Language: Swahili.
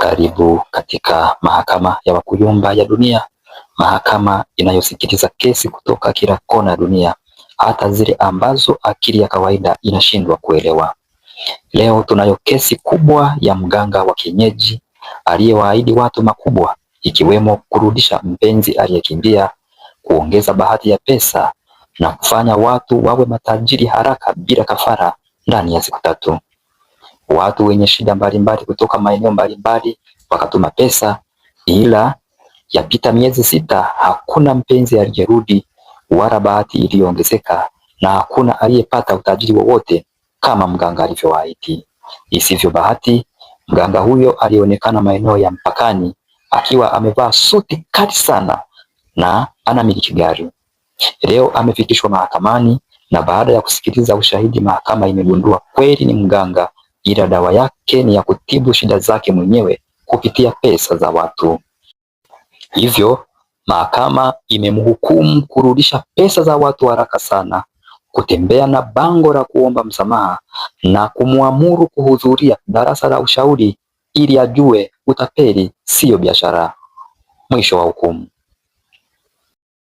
Karibu katika mahakama ya Wakuyumba ya dunia, mahakama inayosikiliza kesi kutoka kila kona ya dunia, hata zile ambazo akili ya kawaida inashindwa kuelewa. Leo tunayo kesi kubwa ya mganga wa kienyeji aliyewaahidi watu makubwa, ikiwemo kurudisha mpenzi aliyekimbia, kuongeza bahati ya pesa na kufanya watu wawe matajiri haraka bila kafara ndani ya siku 3. Watu wenye shida mbalimbali kutoka maeneo mbalimbali wakatuma pesa, ila yapita miezi 6 hakuna mpenzi aliyerudi wala bahati iliyoongezeka, na hakuna aliyepata utajiri wowote kama mganga alivyowaahidi. Isivyo bahati, mganga huyo alionekana maeneo ya mpakani akiwa amevaa suti kali sana na anamiliki gari. Leo amefikishwa mahakamani, na baada ya kusikiliza ushahidi, mahakama imegundua kweli ni mganga, ila dawa yake ni ya kutibu shida zake mwenyewe kupitia pesa za watu. Hivyo mahakama imemhukumu kurudisha pesa za watu haraka sana, kutembea na bango la kuomba msamaha na kumwamuru kuhudhuria darasa la ushauri ili ajue utapeli siyo biashara. Mwisho wa hukumu.